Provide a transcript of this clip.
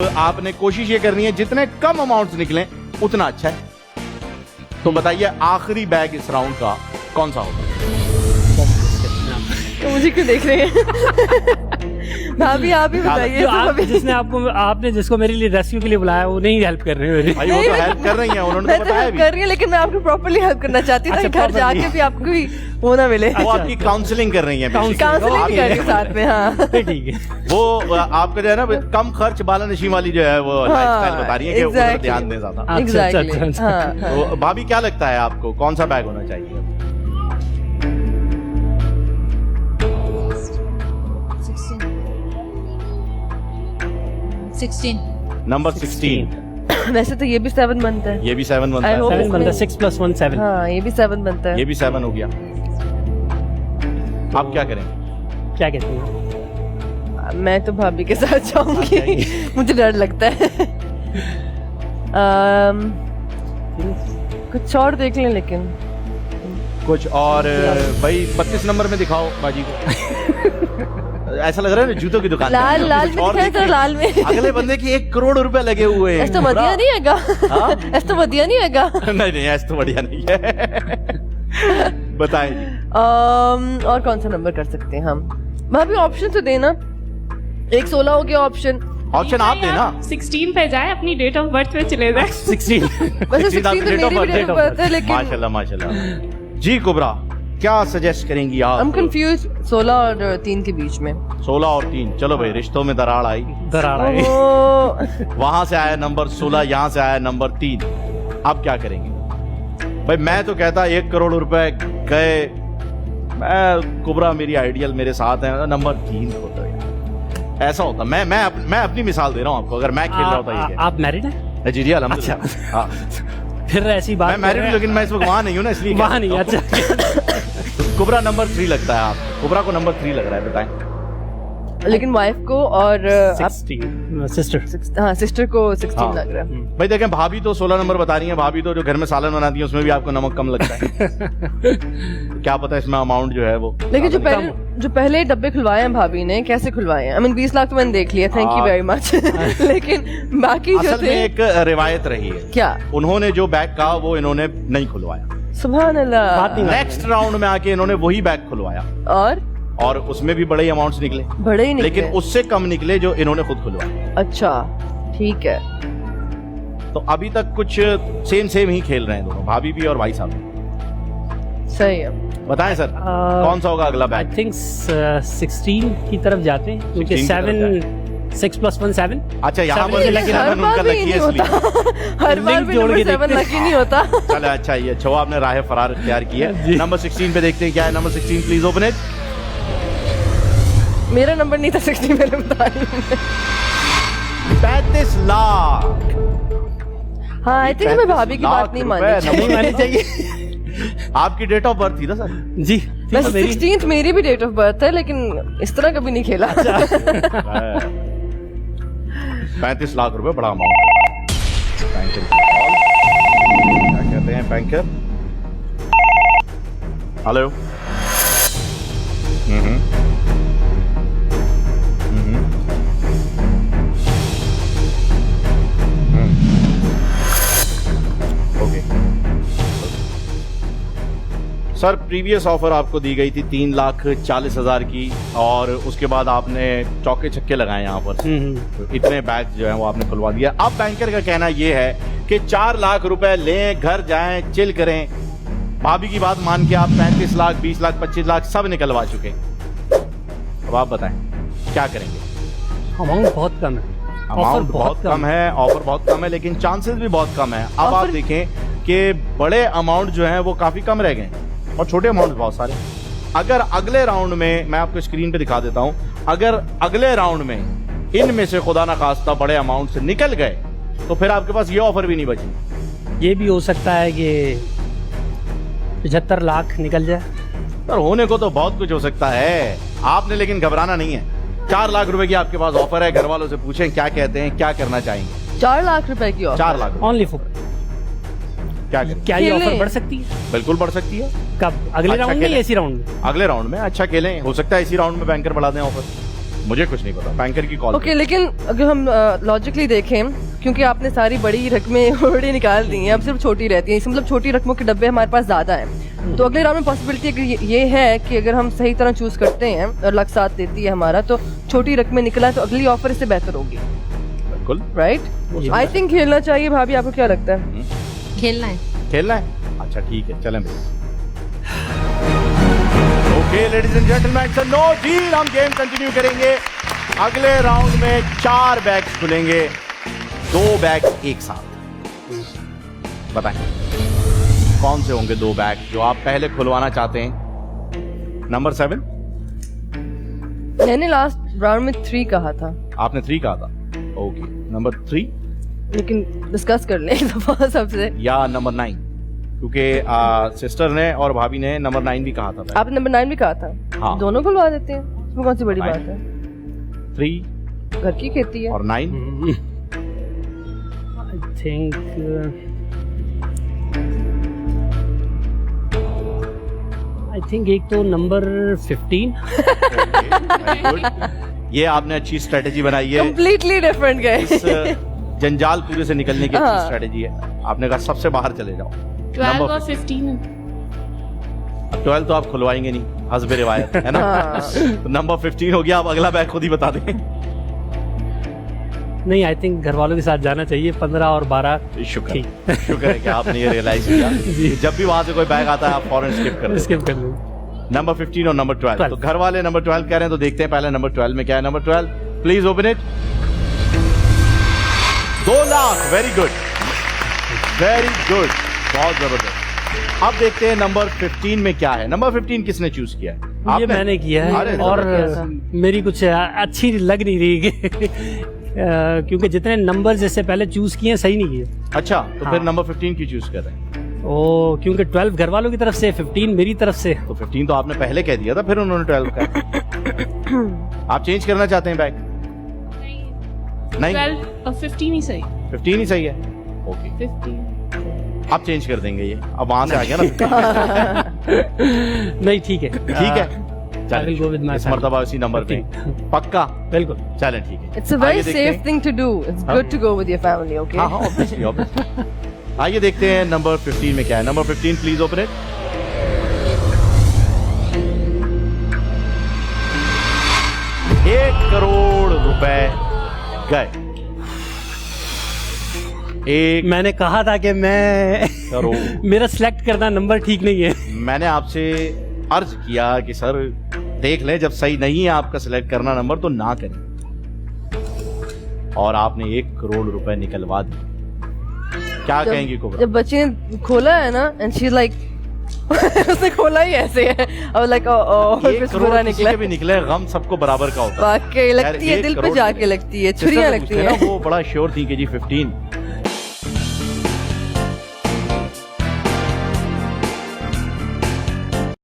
आपने कोशिश ये करनी है जितने कम अमाउंट्स निकलें उतना अच्छा है। तो बताइए आखिरी बैग इस राउंड का कौन सा होगा? तो मुझे क्यों देख रहे हैं? भाभी आप ही बताइए। आपने जिसको मेरे लिए रेस्क्यू के लिए बुलाया वो नहीं हेल्प कर रहे हैं। भाई वो तो हेल्प कर रही हैं, उन्होंने मैं तो तो बताया हेल्प भी। कर रही हूँ, लेकिन मैं आपको प्रॉपर्ली हेल्प करना चाहती हूँ ताकि घर जाके भी आपको भी वो ना मिले। वो आपकी काउंसलिंग कर रही हैं। काउंसलिंग भी कर रही हूँ साथ में। हाँ ठीक है। वो आपका जो है ना कम खर्च बाला नशी वाली जो है वो लाइफस्टाइल बता रही है कि उधर ध्यान दें ज्यादा। एग्जैक्टली। तो भाभी क्या लगता है आपको कौन सा बैग होना चाहिए? 16 नंबर 16। वैसे तो ये भी 7 बनता है। ये भी 7 बनता I है। hope 7 बनता है, 6 + 1 7। हाँ ये भी 7 बनता है। ये भी 7 हो गया। आप क्या करेंगे? क्या कहते हैं? मैं तो भाभी के साथ जाऊंगी। मुझे डर लगता है। कुछ और देख लें लेकिन कुछ और भाई 32 नंबर में दिखाओ बाजी को। ऐसा लग रहा है ना जूतों की दुकान। लाल लाल में दिखाए तो लाल में। अगले बंदे की 1 करोड़ रुपए लगे हुए हैं। ऐसा तो बढ़िया नहीं हैगा। ऐसा तो बढ़िया नहीं हैगा। नहीं ऐसा तो बढ़िया नहीं है। बताएं जी। और कौन सा नंबर कर सकते हैं हम? भाभी ऑप्शन तो देना। एक 16 हो गया ऑप्शन। ऑप्शन आप देना। 16 पे जाए, अपनी डेट ऑफ बर्थ पे चले जाए। 16। वैसे 16 तो मेरी भी डेट ऑफ बर्थ है लेकिन माशाल्लाह माशाल्लाह। जी कुबरा क्या सजेस्ट करेंगी आप? I'm confused 16 और 3 के बीच में। 16 और 3। चलो भाई रिश्तों में दरार आई। दरार आई। वहां से आया नंबर 16, यहाँ से आया नंबर 3। अब क्या करेंगे? भाई मैं तो कहता 1 करोड़ रुपए गए। मैं कुबरा मेरी आइडियल मेरे साथ है, नंबर 3 होता है। ऐसा होता मैं अपनी मिसाल दे रहा हूँ आपको। अगर मैं खेल रहा होता ये आप मैरिड हैं? जी अल्हम्दुलिल्लाह। हाँ फिर ऐसी बात मैं मैरिड हूँ लेकिन मैं इस वक्त वहां नहीं हूँ ना, इसलिए वहां नहीं। अच्छा कुबरा नंबर 3 लगता है आपको? कुबरा को नंबर 3 लग रहा है, बताएं। लेकिन वाइफ को और 16 सिस्टर। हाँ सिस्टर को 16 हाँ। लग रहा है। भाई देखें भाभी तो 16 नंबर बता रही है। भाभी तो जो घर में सालन बनाती है उसमें भी आपको नमक कम लगता है। क्या पता इसमें अमाउंट जो है वो। लेकिन जो पहले डब्बे खुलवाए हैं भाभी ने, कैसे खुलवाए हैं? I mean 20 लाख तो मैंने देख लिया, थैंक यू वेरी मच। लेकिन बाकी जो असल में थे एक रिवायत रही है। क्या? उन्होंने जो बैग कहा वो इन्होंने नहीं खुलवाया। सुभान अल्लाह। नेक्स्ट राउंड में आके इन्होंने वही बैग खुलवाया और उसमें भी बड़े अमाउंट्स निकले। बड़े ही निकले। लेकिन उससे कम निकले जो इन्होंने खुद खुलवाया। अच्छा ठीक है। तो अभी तक कुछ सेम ही खेल रहे हैं दोनों, भाभी भी और भाई साहब भी। सही है। बताएं सर कौन सा होगा अगला आई बैग? थिंक 16 की तरफ जाते हैं क्योंकि 6 + 1 7। अच्छा यहाँ पर लेकिन हर उनका बार भी लकी नहीं है इसलिए। होता। हर बार भी जोड़ के नंबर 7 देखते हैं। लकी नहीं होता। चलो अच्छा ये अच्छा आपने राह फरार इख्तियार की है। नंबर 16 पे देखते हैं क्या है। Number 16 please open it. मेरा नंबर नहीं था 60, मैंने बताया। 35 लाख। हाँ आई थिंक मैं भाभी की बात नहीं मानी। नहीं मानी चाहिए। आपकी डेट ऑफ बर्थ थी ना सर? जी वैसे 16th मेरी भी डेट ऑफ बर्थ है लेकिन इस तरह कभी नहीं खेला। 35 लाख रुपए बड़ा अमाउंट। बैंकर क्या कहते हैं banker? Hello. Okay sir previous offer आपको दी गई थी 3,40,000 की और उसके बाद आपने चौके छक्के लगाए यहाँ पर। तो इतने बैग जो है वो आपने खुलवा दिया। अब बैंकर का कहना ये है कि 4 लाख रुपए लें, घर जाएं, चिल करें। भाभी की बात मान के आप 35 लाख, 20 लाख, 25 लाख सब निकलवा चुके। अब आप बताएं क्या करेंगे? अमाउंट बहुत कम है। अमाउंट बहुत कम है, ऑफर बहुत कम है, लेकिन चांसेस भी बहुत कम है। अब आप देखें कि बड़े अमाउंट जो है वो काफी कम रह गए और छोटे अमाउंट बहुत सारे। अगर अगले राउंड में मैं आपको स्क्रीन पे दिखा देता हूं, अगर अगले राउंड में इनमें से खुदा ना खास्ता बड़े अमाउंट से निकल गए तो फिर आपके पास ये ऑफर भी नहीं बची। ये भी हो सकता है कि 75 लाख निकल जाए। पर होने को तो बहुत कुछ हो सकता है। आपने लेकिन घबराना नहीं है। 4 लाख रुपए की आपके पास ऑफर है। घर वालों से पूछें क्या कहते हैं, क्या करना चाहेंगे। 4 लाख रुपए की ऑफर। 4 lakh only for. क्या करें? क्या ये ऑफर बढ़ सकती है? बिल्कुल बढ़ सकती है। कब? अगले अच्छा राउंड में खेलें। या इसी राउंड में? अगले राउंड में अच्छा खेलें। हो सकता है इसी राउंड में बैंकर बढ़ा दें ऑफर। मुझे कुछ नहीं पता, बैंकर की कॉल। ओके, लेकिन अगर हम लॉजिकली देखें, क्योंकि आपने सारी बड़ी रकमें ऑलरेडी निकाल दी हैं, अब सिर्फ छोटी रहती हैं, इसमें मतलब छोटी रकमों के डब्बे हमारे पास ज्यादा हैं, तो अगले राउंड में पॉसिबिलिटी ये है कि अगर हम सही तरह चूज करते हैं और लक साथ देती है हमारा, तो छोटी रकमें निकला तो अगली ऑफर इससे बेहतर होगी। बिल्कुल राइट, आई थिंक खेलना चाहिए। भाभी आपको क्या लगता है? खेलना है। खेलना है? अच्छा ठीक है, चलें भाई। Okay ladies and gentleman, it's a no deal. हम गेम कंटिन्यू करेंगे। अगले राउंड में 4 बैग्स खुलेंगे, 2 बैग एक साथ। बताएं कौन से होंगे 2 बैग जो आप पहले खुलवाना चाहते हैं? नंबर 7। मैंने लास्ट राउंड में 3 कहा था। आपने 3 कहा था? ओके, नंबर 3 लेकिन डिस्कस कर लें एक दफा सबसे। या नंबर 9, क्योंकि सिस्टर ने और भाभी ने नंबर 9 भी कहा था। आपने नंबर 9 भी कहा था। हाँ। दोनों खुलवा देते हैं, इसमें कौन सी बड़ी बात है? 3 घर की खेती है। और 9। आई थिंक एक तो नंबर 15। वेरी गुड, ये आपने अच्छी स्ट्रेटेजी बनाई है। कंप्लीटली डिफरेंट गए। इस जंजाल पूरे से निकलने की अच्छी हाँ। स्ट्रेटेजी है। आपने कहा सबसे बाहर चले जाओ। 12 नंबर और 15। 12 तो आप खुलवाएंगे नहीं, हस्बे रिवायत है ना। हाँ। तो नंबर 15 हो गया। अब अगला बैग खुद ही बता दें। नहीं, आई थिंक घर वालों के साथ जाना चाहिए। 15 और 12 शुक्र है कि आपने ये रियलाइज किया कि जब भी वहां से कोई बैग आता है आप फौरन स्किप कर देते स्किप कर लूँ। हैं। नंबर 15 और नंबर 12। तो घर वाले नंबर 12 कह रहे हैं, तो देखते हैं पहले नंबर 12 में क्या है। Number 12, please open it. 2 lakh. Very good, very good, बहुत जबरदस्त। अब देखते हैं नंबर 15 में क्या है। नंबर 15 किसने चूज किया है? ये आपने? मैंने किया अरे, है और जबरदस्त। मेरी कुछ अच्छी लग नहीं रही क्योंकि जितने नंबर जैसे पहले चूज किए सही नहीं किए। अच्छा, तो हाँ। फिर नंबर 15 क्यों चूज कर रहे हैं? ओ, क्योंकि 12 घर वालों की तरफ से, 15 मेरी तरफ से। तो 15 तो आपने पहले कह दिया था, फिर उन्होंने 12 कहा। आप चेंज करना चाहते हैं बैग? नहीं, 12 और 15 ही सही। 15 ही सही है। ओके, 15। आप चेंज कर देंगे ये। अब वहां से आ गया ना। नहीं, ठीक है, ठीक है, I will go with my इस मर्तबा इसी नंबर पे 15। पक्का। बिल्कुल। चलें ठीक है। It's a very आइए देखते safe हैं। thing to do. It's good to go with your family, okay? हाँ हाँ, obviously, obviously। आइए देखते हैं नंबर 15 में क्या है। Number 15, please open it. ₹1 crore गए। मैंने कहा था कि मैं करोड़। मेरा सिलेक्ट करना नंबर ठीक नहीं है। मैंने आपसे अर्ज किया कि सर देख लें, जब सही नहीं है आपका सिलेक्ट करना नंबर तो ना करें, और आपने ₹1 करोड़ निकलवा दिए। क्या कहेंगी कोबरा? जब बच्चे ने खोला है ना, एंड शी इज लाइक उसने खोला ही ऐसे है, और लाइक ₹1 फिर करोड़ बुरा किसी निकला। के भी निकले, गम सबको बराबर का होता है। वाकई लगती है, खैर, दिल 1 पे करोड़ जाके निकले। लगती है, सिस्टर छुरियां से लगती पूछते है। ना, वो बड़ा श्योर थी कि जी 15